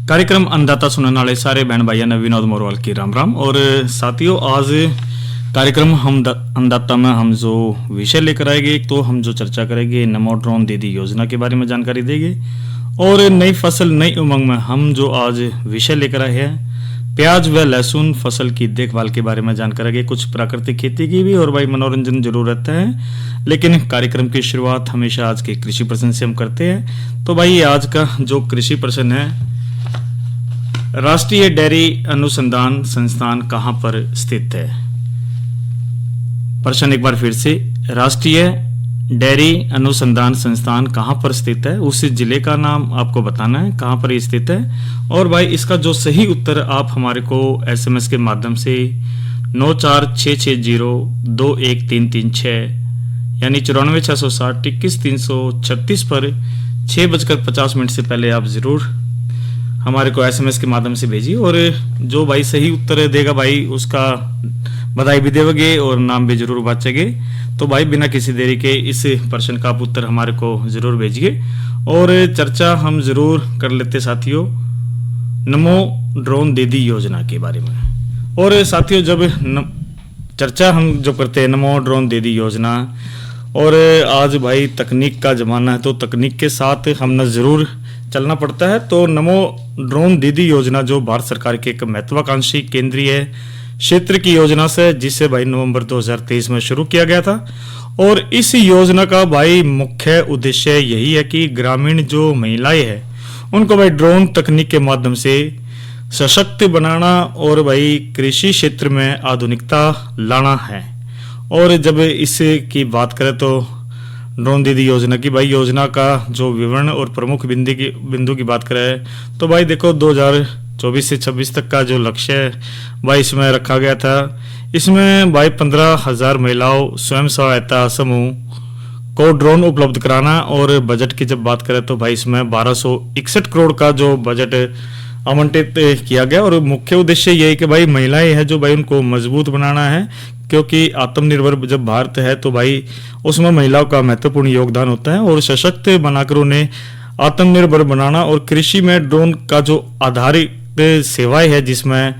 कार्यक्रम अन्नदाता सुनने वाले सारे बहन भाइयों ने विनोद मोरवाल की राम राम। और साथियों, आज कार्यक्रम हम अन्नदाता में हम जो विषय लेकर आएंगे, एक तो हम जो चर्चा करेंगे नमो ड्रोन दीदी योजना के बारे में जानकारी देंगे, और नई फसल नई उमंग में हम जो आज विषय लेकर आए हैं प्याज व लहसुन फसल की देखभाल के बारे में जानकारी देंगे। कुछ प्राकृतिक खेती की भी और भाई मनोरंजन जरूर रहता है, लेकिन कार्यक्रम की शुरुआत हमेशा आज के कृषि प्रश्न से हम करते हैं। तो भाई आज का जो कृषि प्रश्न है, राष्ट्रीय डेयरी अनुसंधान संस्थान कहां पर स्थित है? प्रश्न एक बार फिर से, राष्ट्रीय डेयरी अनुसंधान संस्थान कहां पर स्थित है? उस जिले का नाम आपको बताना है कहां पर ये स्थित है। और भाई इसका जो सही उत्तर आप हमारे को एसएमएस के माध्यम से 9466021336 यानी 946660 पर 6:50 से पहले आप जरूर हमारे को एसएमएस के माध्यम से भेजिए। और जो भाई सही उत्तर देगा भाई उसका बधाई भी देवगे और नाम भी जरूर बांचेगे। तो भाई बिना किसी देरी के इस प्रश्न का आप उत्तर हमारे को जरूर भेजिए और चर्चा हम जरूर कर लेते साथियों नमो ड्रोन दीदी योजना के बारे में। और साथियों, जब चर्चा हम जो करते हैं नमो ड्रोन दीदी योजना, और आज भाई तकनीक का जमाना है तो तकनीक के साथ हमने जरूर चलना पड़ता है। तो नमो ड्रोन दीदी योजना जो भारत सरकार की एक महत्वाकांक्षी केंद्रीय क्षेत्र की योजना से, जिसे भाई नवंबर 2023 में शुरू किया गया था। और इस योजना का भाई मुख्य उद्देश्य यही है कि ग्रामीण जो महिलाएं हैं उनको भाई ड्रोन तकनीक के माध्यम से सशक्त बनाना और भाई कृषि क्षेत्र में आधुनिकता लाना है। और जब इसकी बात करें तो ड्रोन दीदी योजना की भाई योजना का जो विवरण और प्रमुख बिंदु की बात करें तो भाई देखो 2024 से 26 तक का जो लक्ष्य भाई इसमें रखा गया था, इसमें भाई 15,000 महिलाओं स्वयं सहायता समूह को ड्रोन उपलब्ध कराना। और बजट की जब बात करें तो भाई इसमें 1261 करोड़ का जो बजट आवंटित किया गया। और मुख्य उद्देश्य यही कि भाई महिलाएं हैं जो भाई उनको मजबूत बनाना है, क्योंकि आत्मनिर्भर जब भारत है तो भाई उसमें महिलाओं का महत्वपूर्ण योगदान होता है। और सशक्त बनाकर उन्हें आत्मनिर्भर बनाना और कृषि में ड्रोन का जो आधारित सेवाएं है जिसमें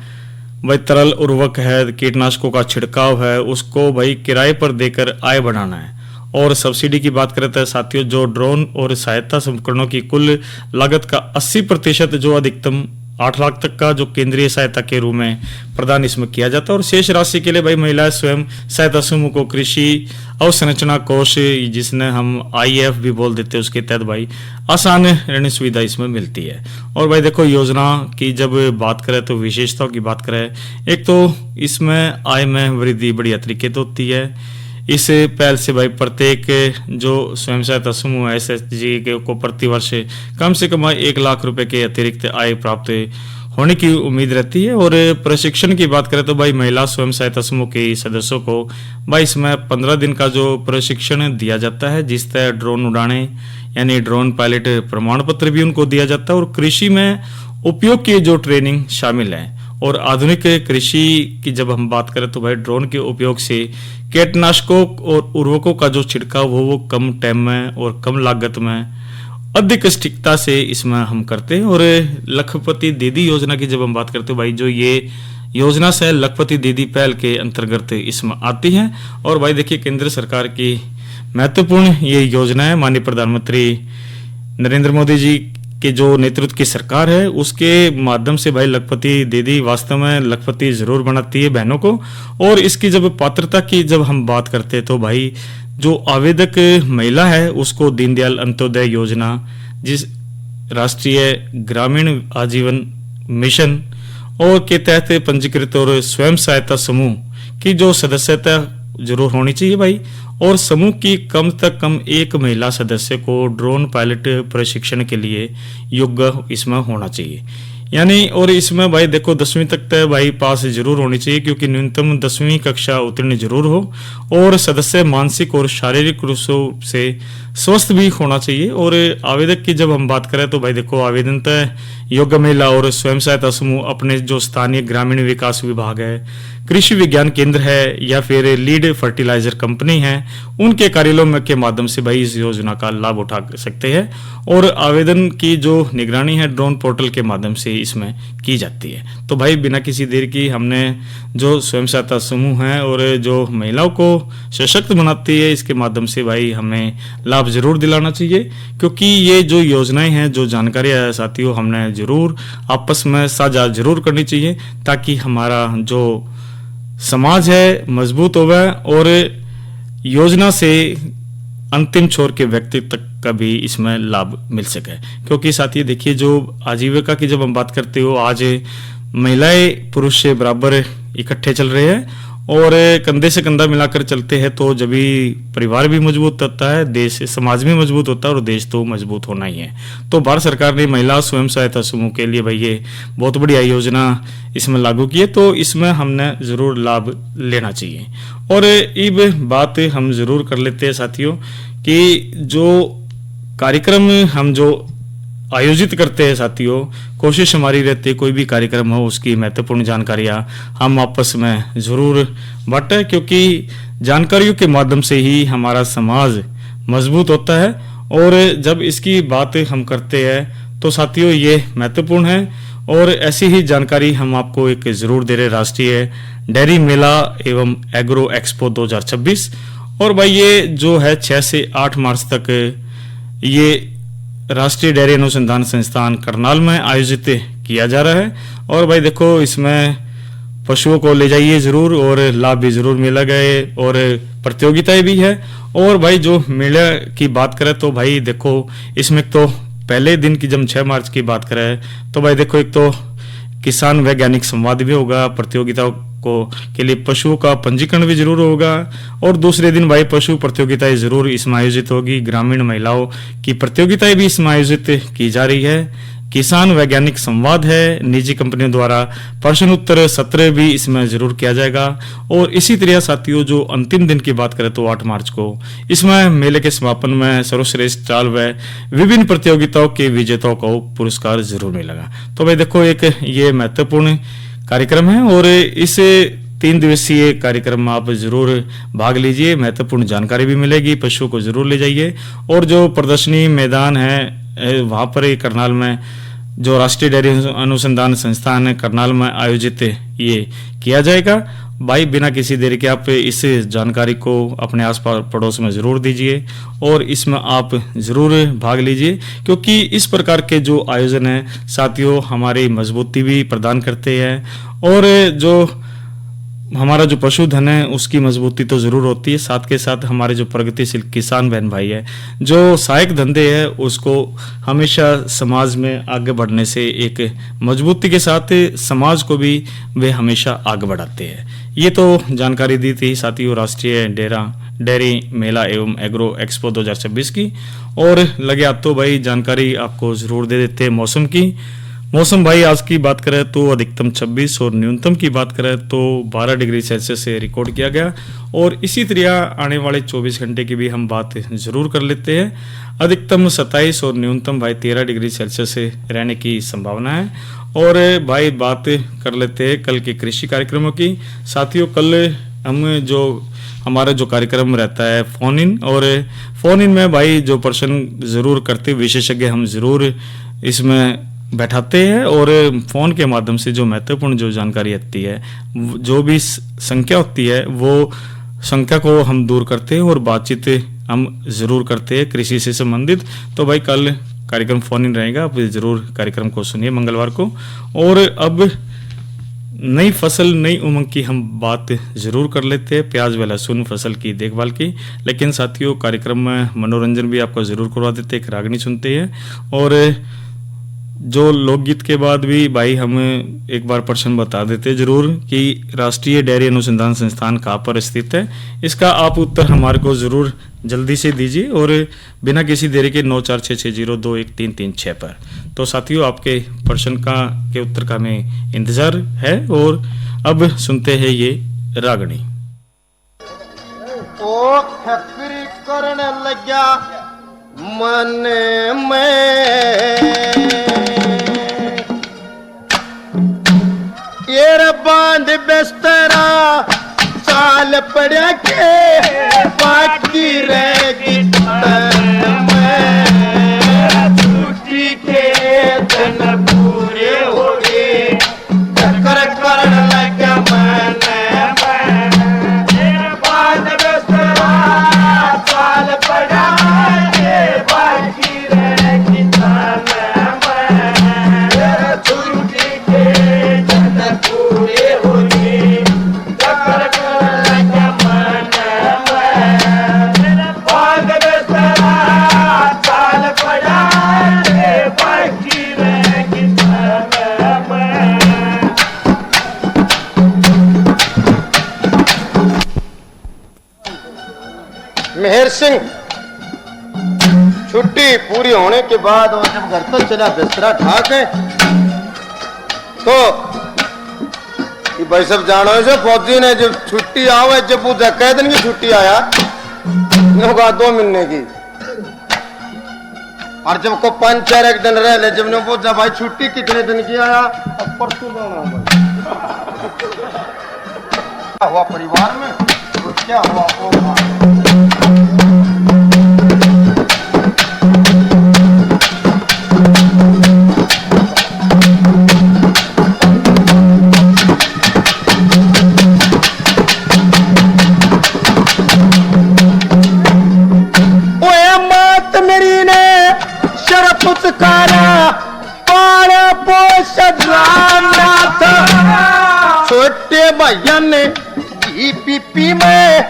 भाई तरल उर्वरक है, कीटनाशकों का छिड़काव है, उसको भाई किराए पर देकर आय बढ़ाना है। और सब्सिडी की बात करते हैं साथियों, जो ड्रोन और सहायता उपकरणों की कुल लागत का 80% जो अधिकतम 8 लाख तक का जो केंद्रीय सहायता के रूप में प्रदान इसमें किया जाता है। और शेष राशि के लिए भाई महिला स्वयं सहायता समूह को कृषि अवसंरचना कोष, जिसने हम आईएफ भी बोल देते हैं, उसके तहत भाई आसान ऋण सुविधा इसमें मिलती है। और भाई देखो योजना की जब बात करें तो विशेषताओं की बात करें, एक तो इसमें आय में वृद्धि बढ़िया तरीके तो होती है। इस पहल से भाई प्रत्येक जो स्वयं सहायता समूह एसएचजी को प्रति वर्ष कम से कम 1 लाख रुपए के अतिरिक्त आय प्राप्त होने की उम्मीद रहती है। और प्रशिक्षण की बात करें तो भाई महिला स्वयं सहायता समूह के सदस्यों को भाई इसमें 15 दिन का जो प्रशिक्षण दिया जाता है, जिस तरह ड्रोन उड़ाने यानी ड्रोन पायलट प्रमाण पत्र भी उनको दिया जाता है। और कृषि में उपयोग की जो ट्रेनिंग शामिल है। और आधुनिक कृषि की जब हम बात करें तो भाई ड्रोन के उपयोग से कीटनाशकों और उर्वरकों का जो छिड़काव हो वो कम टाइम में और कम लागत में अधिक सटीकता से इसमें हम करते हैं। और लखपति दीदी योजना की जब हम बात करते हैं भाई, जो ये योजना से लखपति दीदी पहल के अंतर्गत इसमें आती है। और भाई देखिए केंद्र सरकार की महत्वपूर्ण ये योजना है, माननीय प्रधानमंत्री नरेंद्र मोदी जी के जो नेतृत्व की सरकार है उसके माध्यम से भाई लखपति दीदी वास्तव में लखपति जरूर बनाती है बहनों को। और इसकी जब पात्रता की जब हम बात करते हैं तो भाई जो आवेदक महिला है उसको दीनदयाल अंत्योदय योजना, जिस राष्ट्रीय ग्रामीण आजीवन मिशन और के तहत पंजीकृत और स्वयं सहायता समूह की जो सदस्यता जरूर होनी चाहिए भाई। और समूह की कम से कम एक महिला सदस्य को ड्रोन पायलट प्रशिक्षण के लिए योग्य इसमें होना चाहिए यानी। और इसमें भाई देखो 10वीं तक तो भाई पास जरूर होनी चाहिए, क्योंकि न्यूनतम 10वीं कक्षा उत्तीर्ण जरूर हो। और सदस्य मानसिक और शारीरिक रूप से स्वस्थ भी होना चाहिए। और आवेदक की जब हम बात करें तो भाई देखो, आवेदनतः योग्य महिला और स्वयं सहायता समूह अपने जो स्थानीय ग्रामीण विकास विभाग है, कृषि विज्ञान केंद्र है या फिर लीड फर्टिलाइजर कंपनी है, उनके कार्यालयों के माध्यम से भाई इस योजना का लाभ उठा सकते हैं। और आवेदन की जो निगरानी है ड्रोन पोर्टल के माध्यम से इसमें की जाती है। तो भाई बिना किसी देर की हमने जो स्वयं सहायता समूह है और जो महिलाओं को सशक्त बनाती है, इसके माध्यम से भाई हमें लाभ जरूर दिलाना चाहिए, क्योंकि ये जो योजनाएं हैं, जो जानकारी है साथियों, हमने जरूर आपस में साझा जरूर करनी चाहिए, ताकि हमारा जो समाज है मजबूत होगा और योजना से अंतिम छोर के व्यक्ति तक का भी इसमें लाभ मिल सके। क्योंकि साथियों देखिए, जो आजीविका की जब हम बात करते हो, आज महिलाएं पुरुष से बराबर इकट्ठे चल रहे हैं और कंधे से कंधा मिलाकर चलते हैं, तो जब भी परिवार भी मजबूत होता है, देश समाज भी मजबूत होता है और देश तो मजबूत होना ही है। तो भारत सरकार ने महिला स्वयं सहायता समूह के लिए भाई ये बहुत बढ़िया योजना इसमें लागू की है, तो इसमें हमने जरूर लाभ लेना चाहिए। और इब बात हम जरूर कर लेते हैं साथियों कि जो कार्यक्रम हम जो आयोजित करते हैं साथियों, कोशिश हमारी रहती है कोई भी कार्यक्रम हो उसकी महत्वपूर्ण जानकारियां हम आपस में जरूर बांटें, क्योंकि जानकारियों के माध्यम से ही हमारा समाज मजबूत होता है। और जब इसकी बात हम करते हैं तो साथियों ये महत्वपूर्ण है। और ऐसी ही जानकारी हम आपको एक जरूर दे रहे, राष्ट्रीय डेयरी मेला एवं एग्रो एक्सपो 2026। और भाई ये जो है 6 से 8 मार्च तक ये राष्ट्रीय डेयरी अनुसंधान संस्थान करनाल में आयोजित किया जा रहा है। और भाई देखो, इसमें पशुओं को ले जाइए जरूर और लाभ भी जरूर मिला गए और प्रतियोगिताएं भी है। और भाई जो मेले की बात करें तो भाई देखो, इसमें तो पहले दिन की जब 6 मार्च की बात करें तो भाई देखो, एक तो किसान वैज्ञानिक संवाद भी होगा, प्रतियोगिताओं को के लिए पशुओं का पंजीकरण भी जरूर होगा। और दूसरे दिन भाई पशु प्रतियोगिताएं जरूर इसमें आयोजित होगी, ग्रामीण महिलाओं की प्रतियोगिताएं भी इसमें आयोजित की जा रही है। किसान वैज्ञानिक संवाद है, निजी कंपनियों द्वारा प्रश्न उत्तर सत्र भी इसमें जरूर किया जाएगा। और इसी तरह साथियों जो अंतिम दिन की बात करें तो 8 मार्च को इसमें मेले के समापन में सर्वश्रेष्ठ चाल व विभिन्न प्रतियोगिताओं के विजेताओं को पुरस्कार जरूर मिलेगा। तो भाई देखो, एक ये महत्वपूर्ण कार्यक्रम है और इस 3 दिवसीय कार्यक्रम में आप जरूर भाग लीजिए, महत्वपूर्ण जानकारी भी मिलेगी, पशुओं को जरूर ले जाइए। और जो प्रदर्शनी मैदान है वहाँ पर करनाल में जो राष्ट्रीय डेयरी अनुसंधान संस्थान है करनाल में आयोजित ये किया जाएगा। भाई बिना किसी देरी के आप इस जानकारी को अपने आस पड़ोस में ज़रूर दीजिए और इसमें आप ज़रूर भाग लीजिए, क्योंकि इस प्रकार के जो आयोजन है साथियों हमारी मजबूती भी प्रदान करते हैं और जो हमारा जो पशुधन है उसकी मजबूती तो ज़रूर होती है, साथ के साथ हमारे जो प्रगतिशील किसान बहन भाई है जो सहायक धंधे है उसको हमेशा समाज में आगे बढ़ने से एक मजबूती के साथ समाज को भी वे हमेशा आगे बढ़ाते हैं। ये तो जानकारी दी थी साथियों राष्ट्रीय डेयरी मेला एवं एग्रो एक्सपो 2026 की। और लगे आप तो भाई जानकारी आपको ज़रूर दे देते हैं मौसम की। मौसम भाई आज की बात करें तो अधिकतम 26 और न्यूनतम की बात करें तो 12 डिग्री सेल्सियस से रिकॉर्ड किया गया। और इसी तरह आने वाले 24 घंटे की भी हम बात जरूर कर लेते हैं। अधिकतम 27 और न्यूनतम भाई 13 डिग्री सेल्सियस से रहने की संभावना है। और भाई बात कर लेते हैं कल के कृषि कार्यक्रमों की। साथियों कल हम जो हमारा जो कार्यक्रम रहता है फोन इन, और फोन इन में भाई जो प्रश्न जरूर करते विशेषज्ञ हम जरूर इसमें बैठाते हैं और फ़ोन के माध्यम से जो महत्वपूर्ण जो जानकारी आती है जो भी संख्या होती है वो संख्या को हम दूर करते हैं और बातचीत हम ज़रूर करते हैं कृषि से संबंधित। तो भाई कल कार्यक्रम फ़ोन इन रहेगा, आप ज़रूर कार्यक्रम को सुनिए मंगलवार को। और अब नई फसल नई उमंग की हम बात ज़रूर कर लेते हैं, प्याज व लहसुन फसल की देखभाल की। लेकिन साथियों कार्यक्रम में मनोरंजन भी आपको ज़रूर करवा देते हैं, एक रागनी सुनते हैं और जो लोकगीत के बाद भी भाई हम एक बार प्रश्न बता देते जरूर कि राष्ट्रीय डेयरी अनुसंधान संस्थान कहाँ पर स्थित है। इसका आप उत्तर हमारे को जरूर जल्दी से दीजिए और बिना किसी देरी के 9466021336 पर। तो साथियों आपके प्रश्न के उत्तर का हमें इंतजार है और अब सुनते हैं ये रागनी। ओ फैक्ट्री करने लग्या मन में ये बांध बिस्तरा चाल पड़ा के बाकी रहेगी तन में छुट्टी के दिन पूरे हो गए चक्कर कर लगा मन में बांध बिस्तरा चाल पड़ा के बाकी रहेगी तन में छुट्टी के दिन पूरे हो गए चक्कर कर लगा मन में बांध बिस्तरा चाल पड़ा के बाकी रहेगी तन में। मेहर सिंह छुट्टी पूरी होने के बाद और जब घर तक चला बिस्तरा ढा के तो ये भाई सब जानो से फौजी ने जब छुट्टी आवे जब पूछा कह दिन की छुट्टी आया कहा 2 महीने की और जब को 5-4 एक दिन रह ले जब ने पूछा भाई छुट्टी कितने दिन की आया अब परसों क्या हुआ परिवार में तो क्या हुआ छोटे भैया ने पीपी में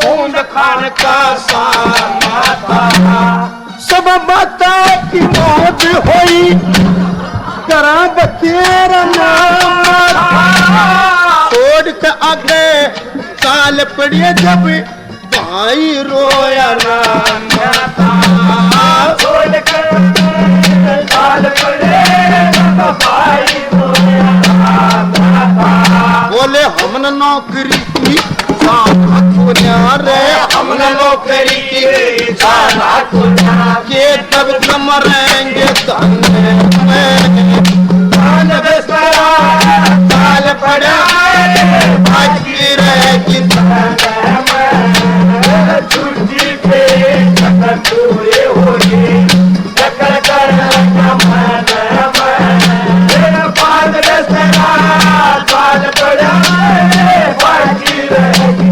बूंद खान का सामा था सब बता की मौत हुई करा बतेरा नाम छोड़ के आगे चाल पड़िए जब भाई रोया नाम था छोड़ के चाल पड़े भाई रोया नाम था बोले हमने नौकरी की साना खुनिया रे हमने नौकरी की साना खुनिया के तब मरेंगे धन में धन बिस्तरा चाल पड़ा बाकी रहेगी धन में छुट्टी पे चक्कर पूरे हो गए चक्कर कर मन में बांध बिस्तरा चाल पड़ा बाकी रहेगी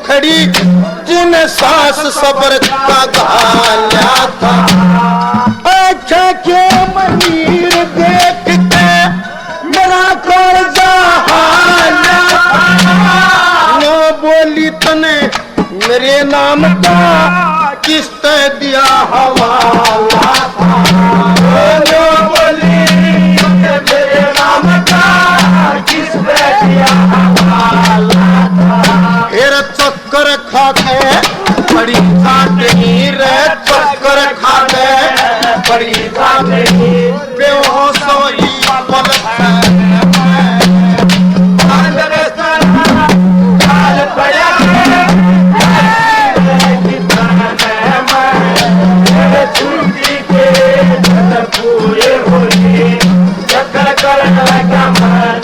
खड़ी जिन्हें सांस सबर का गाल्या था अच्छा के मनीर देखते मेरा कर्जा हाल्या न बोली तने मेरे नाम का किस्त दिया हवाला था न बोली मेरे नाम का किस्त दिया हवाला था चक्कर खा के बड़ी खाते रे चक्कर खा के बड़ी खाते बेहोश होई छुट्टी के पूरे हो चक्कर कर लगा मन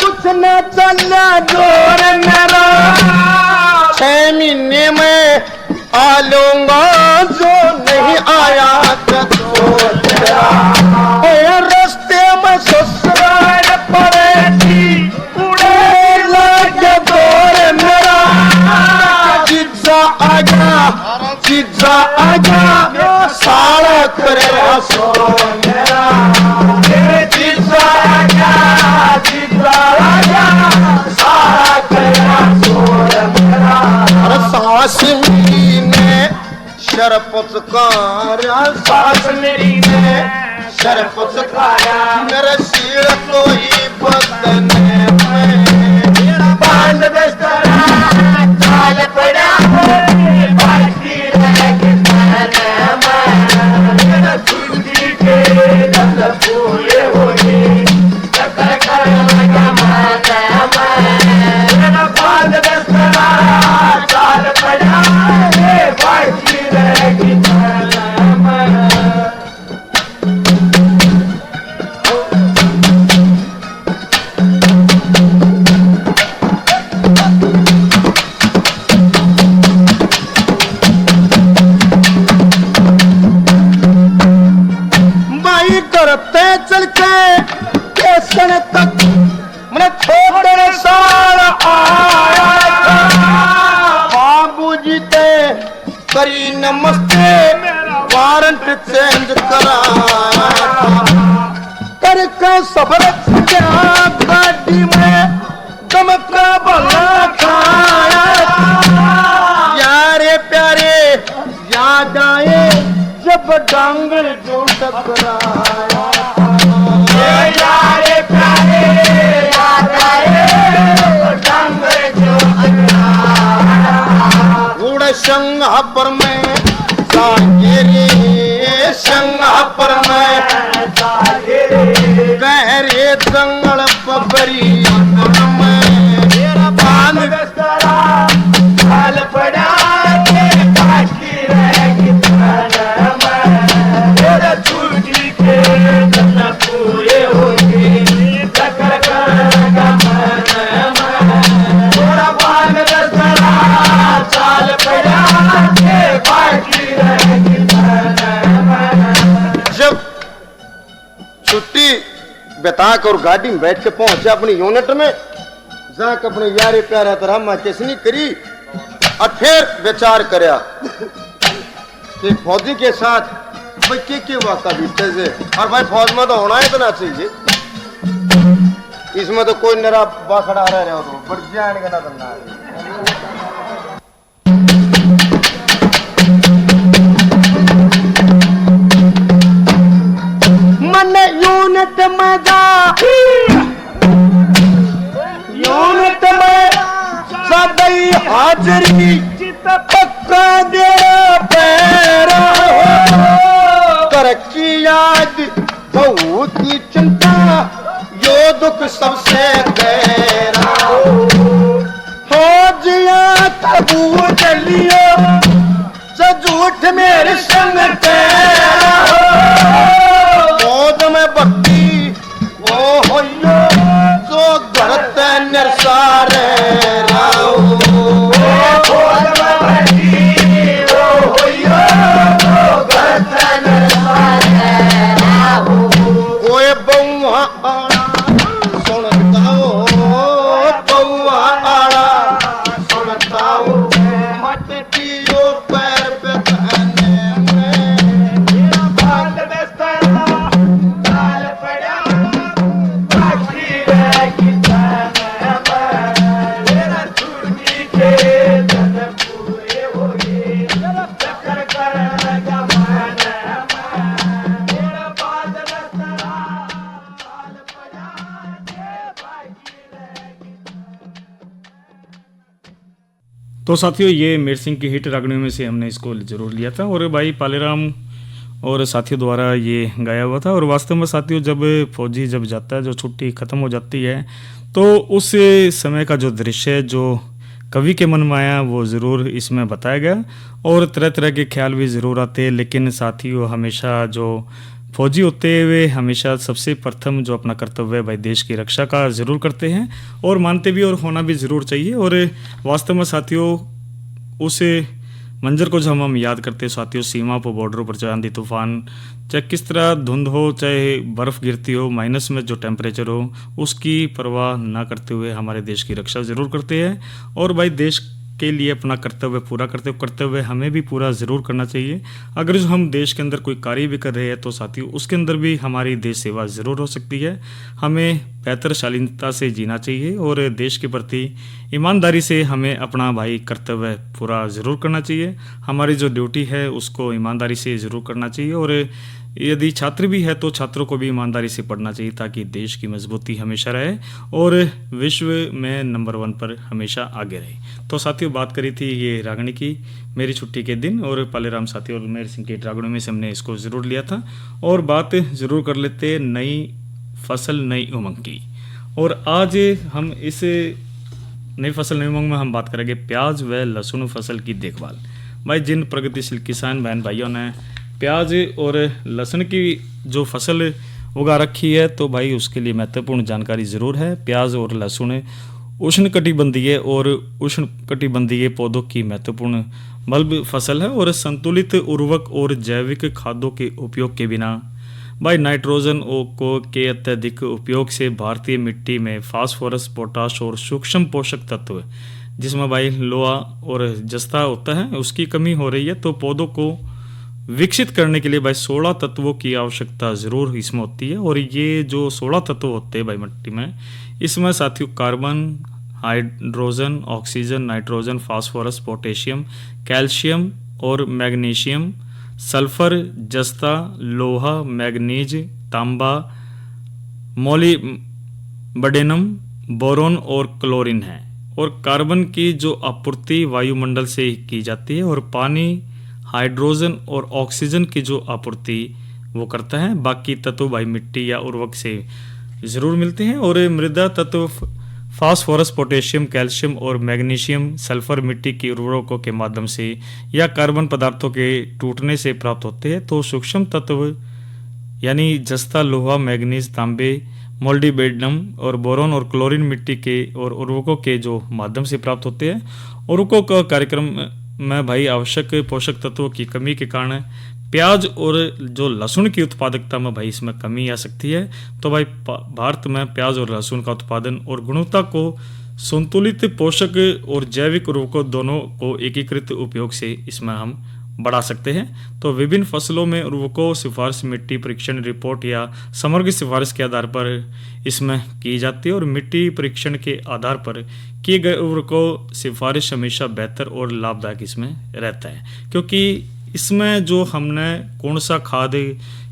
कुछ न चला जोर मेरा 6 महीने में आ लूंगा जो नहीं आया तो तेरा रस्ते में ससुराल पड़ेगी उड़े लगे दौर मेरा चिज्जा आजा सारा करे सो मेरा चिज्जा आजा सारा करे सो मेरा सांस मेरी ने शरपत कारा सांस मेरी ने शरपत कारा मेरे सिर कोई बदन में बांध बिस्तरा चाल पड़ा बाकी रह के मेरा छुट्टी के दल पूरे होगी चक्कर कर लगा माता मेरा बांध बिस्तरा चाल पड़ा बाकी रह के चल के स्टेशन तक मैंने थोड़े साल आया बाबूजी ते करी नमस्ते वारंट चेंज कराया करके सफर गाड़ी में चमका भला खाया यारे प्यारे याद आए जब डांगर जो टकराया यारे प्यारे याद आए डांगर जो टकराया उड़ संगा पर मैं सागिरे संगा पर मैं सागिरे गहरे जंगल पबरी में बांध बिस्तरा हाल पड़ा के बाकी रह छुट्टी के दल पूरे होगी चक्कर करेगा थोड़ा बांध बिस्तरा चाल पड़ा के बाकी रहेगी जब छुट्टी बिता कर गाड़ी में बैठ के पहुंचे अपनी यूनिट में जहाँ अपने यारे प्यारे तरह मैं किसनी करी और फिर विचार करया कि फौजी के साथ भाई के वाका बीते से और भाई फौज में तो होना इतना चाहिए इसमें तो कोई नरा बाखड़ा रह रहा हो तो बढ़ जाने का ना मन यूनिट में जा यूनिट में सदैव हाजरी पक्का दे पैरा तरक्की याद बहुत ही चिंता यो दुख सबसे गहरा हो जिया तबू चलियो जो झूठ मेरे संग तेरा गोद में बत्ती वो होइयो जो गलत नरसारे राओ गोद में बत्ती वो होइयो जो गलत नरसारे राओ कोई बउआ आड़ा सुनताओ बउआ आड़ा सुनताओ मत पियो पैर पे धने में बांध बिस्तरा चाल पड़ा बाकी रहेगी मेरा छुट्टी के दल पूरे होगी चक्कर करेगा मेरा बांध बिस्तरा चाल पड़ा बाकी रहेगी। तो साथियों ये मेर सिंह की हिट रागणियों में से हमने इसको जरूर लिया था और भाई पालेराम और साथियों द्वारा ये गाया हुआ था। और वास्तव में साथियों जब फौजी जब जाता है, जो छुट्टी ख़त्म हो जाती है, तो उस समय का जो दृश्य जो कवि के मन में आया वो ज़रूर इसमें बताया गया और तरह तरह के ख्याल भी ज़रूर आते हैं। लेकिन साथियों हमेशा जो फौजी होते हुए हमेशा सबसे प्रथम जो अपना कर्तव्य भाई देश की रक्षा का ज़रूर करते हैं और मानते भी और होना भी ज़रूर चाहिए। और वास्तव में साथियों उस मंजर को जब हम याद करते हैं साथियों, सीमा पर बॉर्डरों पर चाहे आंधी तूफान, चाहे किस तरह धुंध हो, चाहे बर्फ़ गिरती हो, माइनस में जो टेम्परेचर हो, उसकी परवाह ना करते हुए हमारे देश की रक्षा ज़रूर करते हैं। और भाई देश के लिए अपना कर्तव्य पूरा करते हुए हमें भी पूरा ज़रूर करना चाहिए। अगर जो हम देश के अंदर कोई कार्य भी कर रहे हैं तो साथियों उसके अंदर भी हमारी देश सेवा ज़रूर हो सकती है। हमें बेहतर शालीनता से जीना चाहिए और देश के प्रति ईमानदारी से हमें अपना भाई कर्तव्य पूरा ज़रूर करना चाहिए। हमारी जो ड्यूटी है उसको ईमानदारी से ज़रूर करना चाहिए। और यदि छात्र भी है तो छात्रों को भी ईमानदारी से पढ़ना चाहिए ताकि देश की मजबूती हमेशा रहे और विश्व में नंबर 1 पर हमेशा आगे रहे। तो साथियों बात करी थी ये रागनी की, मेरी छुट्टी के दिन, और पालेराम साथियों और मेहर सिंह के रागणों में से हमने इसको ज़रूर लिया था। और बात ज़रूर कर लेते नई फसल नई उमंग की। और आज हम इस नई फसल नई उमंग में हम बात करेंगे प्याज व लहसुन फसल की देखभाल। भाई जिन प्रगतिशील किसान बहन भाइयों ने प्याज और लहसुन की जो फसल उगा रखी है तो भाई उसके लिए महत्वपूर्ण जानकारी ज़रूर है। प्याज और लहसुन उष्णकटिबंधीय और उष्णकटिबंधीय पौधों की महत्वपूर्ण बल्ब फसल है और संतुलित उर्वरक और जैविक खादों के उपयोग के बिना भाई नाइट्रोजन के अत्यधिक उपयोग से भारतीय मिट्टी में फास्फोरस, पोटाश और सूक्ष्म पोषक तत्व जिसमें भाई लोहा और जस्ता होता है उसकी कमी हो रही है। तो पौधों को विकसित करने के लिए भाई 16 तत्वों की आवश्यकता ज़रूर इसमें होती है। और ये जो 16 तत्व होते हैं भाई मिट्टी में, इसमें साथियों carbon, hydrogen, oxygen, nitrogen, phosphorus, potassium, calcium और मैग्नीशियम, सल्फर, जस्ता, लोहा, मैग्नीज, तांबा, मोलिब्डेनम, बोरोन और क्लोरीन है। और कार्बन की जो आपूर्ति वायुमंडल से की जाती है और पानी, हाइड्रोजन और ऑक्सीजन की जो आपूर्ति वो करता है। बाकी तत्व भाई मिट्टी या उर्वरक से ज़रूर मिलते हैं। और मृदा तत्व फास्फोरस, पोटेशियम, कैल्शियम और मैग्नीशियम, सल्फर मिट्टी की उर्वरकों के माध्यम से या कार्बन पदार्थों के टूटने से प्राप्त होते हैं। तो सूक्ष्म तत्व यानी जस्ता, लोहा, मैग्नीज, तांबे, मोलिब्डेनम और बोरोन और क्लोरीन मिट्टी के और उर्वरकों के जो माध्यम से प्राप्त होते हैं। उर्वरकों का कार्यक्रम में भाई आवश्यक पोषक तत्वों की कमी के कारण प्याज और जो लहसुन की उत्पादकता में भाई इसमें कमी आ सकती है। तो भाई भारत में प्याज और लहसुन का उत्पादन और गुणवत्ता को संतुलित पोषक और जैविक उर्वरकों दोनों को एकीकृत उपयोग से इसमें हम बढ़ा सकते हैं। तो विभिन्न फसलों में उर्वरकों सिफारिश मिट्टी परीक्षण रिपोर्ट या समग्र सिफारिश के आधार पर इसमें की जाती है। और मिट्टी परीक्षण के आधार पर किए गए उर्वरकों सिफारिश हमेशा बेहतर और लाभदायक इसमें रहता है, क्योंकि इसमें जो हमने कौन सा खाद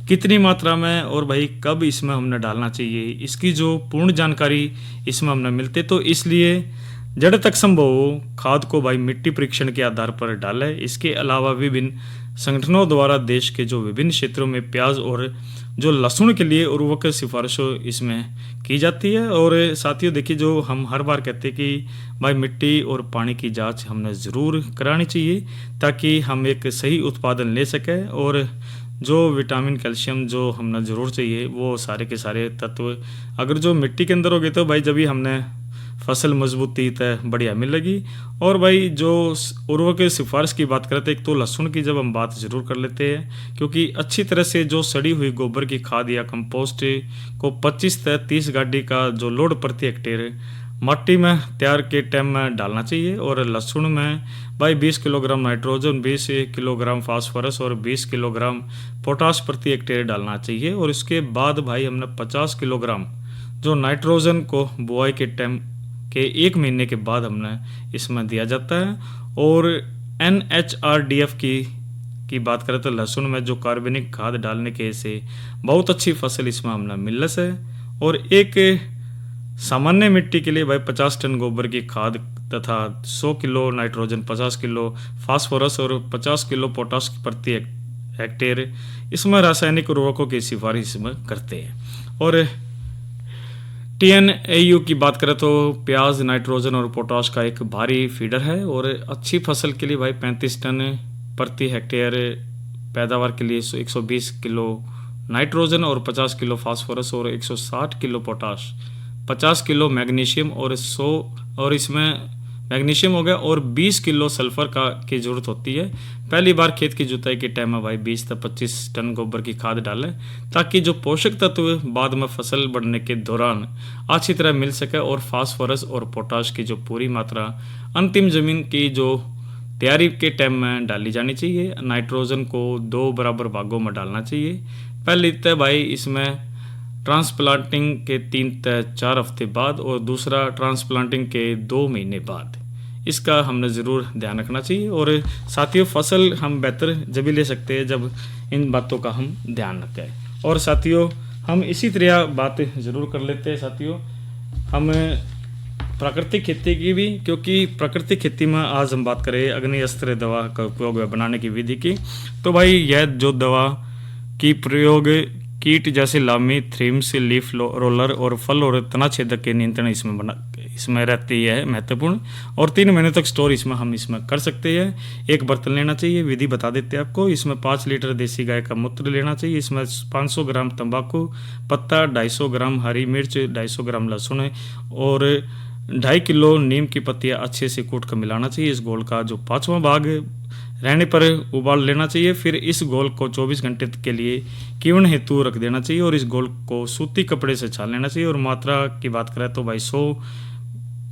कितनी मात्रा में और भाई कब इसमें हमने डालना चाहिए इसकी जो पूर्ण जानकारी इसमें हमने मिलते। तो इसलिए जड़ तक संभव हो खाद को भाई मिट्टी परीक्षण के आधार पर डालें। इसके अलावा विभिन्न संगठनों द्वारा देश के जो विभिन्न क्षेत्रों में प्याज और जो लहसुन के लिए उर्वरक सिफारिशों इसमें की जाती है। और साथियों देखिए जो हम हर बार कहते हैं कि भाई मिट्टी और पानी की जांच हमने ज़रूर करानी चाहिए ताकि हम एक सही उत्पादन ले सकें और जो विटामिन, कैल्शियम जो हमने ज़रूर चाहिए वो सारे के सारे तत्व अगर जो मिट्टी के अंदर हो गए तो भाई जब भी हमने फसल मजबूती तय बढ़िया मिलेगी। और भाई जो उर्वरक की सिफारिश की बात करते हैं, एक तो लहसुन की जब हम बात ज़रूर कर लेते हैं, क्योंकि अच्छी तरह से जो सड़ी हुई गोबर की खाद या कंपोस्ट को 25 से 30 गाड़ी का जो लोड प्रति हेक्टेयर मट्टी में तैयार के टाइम में डालना चाहिए। और लहसुन में भाई 20 किलोग्राम नाइट्रोजन, 20 किलोग्राम फास्फोरस और 20 किलोग्राम पोटाश प्रति हेक्टेयर डालना चाहिए। और इसके बाद भाई हमने 50 किलोग्राम जो नाइट्रोजन को बुआई के टाइम के 1 महीने के बाद हमने इसमें दिया जाता है। और NHRDF की बात करें तो लहसुन में जो कार्बनिक खाद डालने के से बहुत अच्छी फसल इसमें हमने मिलने से। और एक सामान्य मिट्टी के लिए भाई 50 टन गोबर की खाद तथा 100 किलो नाइट्रोजन, 50 किलो फास्फोरस और 50 किलो पोटाश प्रति हेक्टेयर इसमें रासायनिक उर्वरकों की सिफारिश इसमें करते हैं। और TNAU की बात करें तो प्याज नाइट्रोजन और पोटाश का एक भारी फीडर है। और अच्छी फसल के लिए भाई 35 टन प्रति हेक्टेयर पैदावार के लिए 120 किलो नाइट्रोजन और 50 किलो फास्फोरस और 160 किलो पोटाश, 50 किलो मैग्नीशियम और 100 और इसमें मैग्नीशियम हो गया और 20 किलो सल्फर की जरूरत होती है। पहली बार खेत की जुताई के टाइम में भाई 20 से 25 टन गोबर की खाद डालें, ताकि जो पोषक तत्व बाद में फसल बढ़ने के दौरान अच्छी तरह मिल सके और फास्फोरस और पोटाश की जो पूरी मात्रा अंतिम जमीन की जो तैयारी के टाइम में डाली जानी चाहिए। नाइट्रोजन को 2 बराबर भागों में डालना चाहिए। पहले तो भाई इसमें ट्रांसप्लांटिंग के 3 से 4 हफ्ते बाद और दूसरा ट्रांसप्लांटिंग के 2 महीने बाद इसका हमने ज़रूर ध्यान रखना चाहिए। और साथियों फसल हम बेहतर जब भी ले सकते हैं जब इन बातों का हम ध्यान रखें। और साथियों हम इसी तरह बात ज़रूर कर लेते हैं साथियों, हम प्राकृतिक खेती की भी, क्योंकि प्राकृतिक खेती में आज हम बात करें अग्नि अस्त्र दवा का उपयोग बनाने की विधि की, तो भाई यह जो दवा की प्रयोग कीट जैसे लामी, थ्रिम्स, लीफ रोलर और फल और तना छेदक के नियंत्रण इसमें रहती है महत्वपूर्ण। और 3 महीने तक स्टोर हम इसमें कर सकते हैं। एक बर्तन लेना चाहिए, विधि बता देते हैं आपको। इसमें 5 लीटर देसी गाय का मूत्र लेना चाहिए। इसमें 500 ग्राम तंबाकू पत्ता, 250 ग्राम हरी मिर्च, 250 ग्राम लहसुन और 2.5 किलो नीम की पत्तियां अच्छे से कूट कर मिलाना चाहिए। इस घोल का जो 5वां भाग रहने पर उबाल लेना चाहिए। फिर इस घोल को 24 घंटे के लिए कीवण हेतु रख देना चाहिए और इस घोल को सूती कपड़े से छान लेना चाहिए। और मात्रा की बात करें तो भाई 100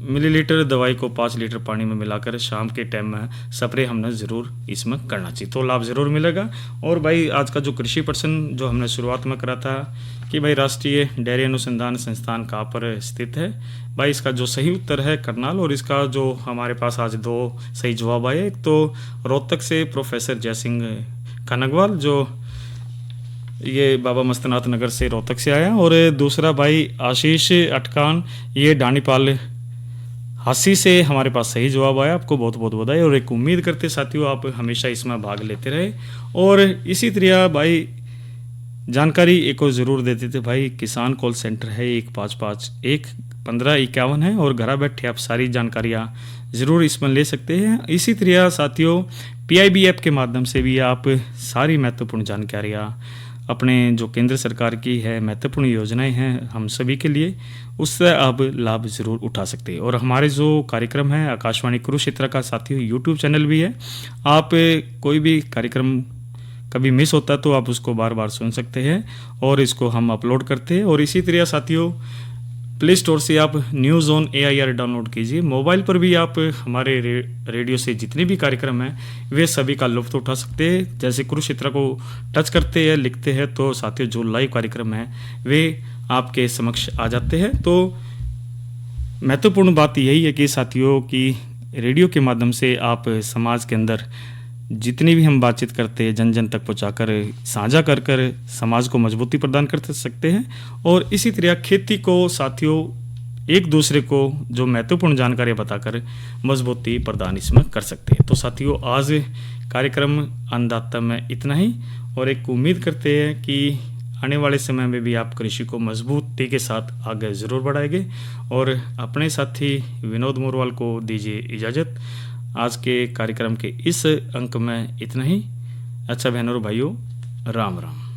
मिलीलीटर दवाई को 5 लीटर पानी में मिलाकर शाम के टाइम में स्प्रे हमने ज़रूर इसमें करना चाहिए, तो लाभ ज़रूर मिलेगा। और भाई आज का जो कृषि प्रश्न जो हमने शुरुआत में करा था कि भाई राष्ट्रीय डेयरी अनुसंधान संस्थान कहाँ पर स्थित है, भाई इसका जो सही उत्तर है करनाल। और इसका जो हमारे पास आज 2 सही जवाब आए, एक तो रोहतक से प्रोफेसर जयसिंह कनगवाल जो ये बाबा मस्तनाथ नगर से रोहतक से आया, और दूसरा भाई आशीष अटकान ये डानीपाल हासी से हमारे पास सही जवाब आया। आपको बहुत बहुत बधाई। और एक उम्मीद करते साथियों आप हमेशा इसमें भाग लेते रहे। और इसी तरह भाई जानकारी एक और ज़रूर देते थे भाई, किसान कॉल सेंटर है 1551 है और घर बैठे आप सारी जानकारियाँ ज़रूर इसमें ले सकते हैं। इसी तरह साथियों PIB ऐप के माध्यम से भी आप सारी महत्वपूर्ण जानकारियाँ अपने जो केंद्र सरकार की है महत्वपूर्ण योजनाएं हैं हम सभी के लिए, उससे आप लाभ ज़रूर उठा सकते हैं। और हमारे जो कार्यक्रम है आकाशवाणी कुरुक्षेत्र का साथियों यूट्यूब चैनल भी है। आप कोई भी कार्यक्रम कभी मिस होता है तो आप उसको बार बार सुन सकते हैं और इसको हम अपलोड करते हैं। और इसी तरह साथियों प्ले स्टोर से आप न्यूज़ ऑन AIR डाउनलोड कीजिए। मोबाइल पर भी आप हमारे रेडियो से जितने भी कार्यक्रम हैं वे सभी का लुत्फ़ उठा सकते हैं। जैसे कुरुक्षेत्र को टच करते हैं, लिखते हैं तो साथियों जो लाइव कार्यक्रम हैं वे आपके समक्ष आ जाते हैं। तो महत्वपूर्ण बात यही है कि साथियों की रेडियो के माध्यम से आप समाज के अंदर जितनी भी हम बातचीत करते हैं जन जन तक पहुंचाकर साझा कर कर समाज को मजबूती प्रदान कर सकते हैं। और इसी तरह खेती को साथियों एक दूसरे को जो महत्वपूर्ण जानकारियाँ बताकर मजबूती प्रदान इसमें कर सकते हैं। तो साथियों आज कार्यक्रम अन्नदाता में इतना ही, और एक उम्मीद करते हैं कि आने वाले समय में भी आप कृषि को मजबूती के साथ आगे ज़रूर बढ़ाएंगे। और अपने साथी विनोद मोरवाल को दीजिए इजाज़त। आज के कार्यक्रम के इस अंक में इतना ही। अच्छा बहनों और भाइयों, राम राम।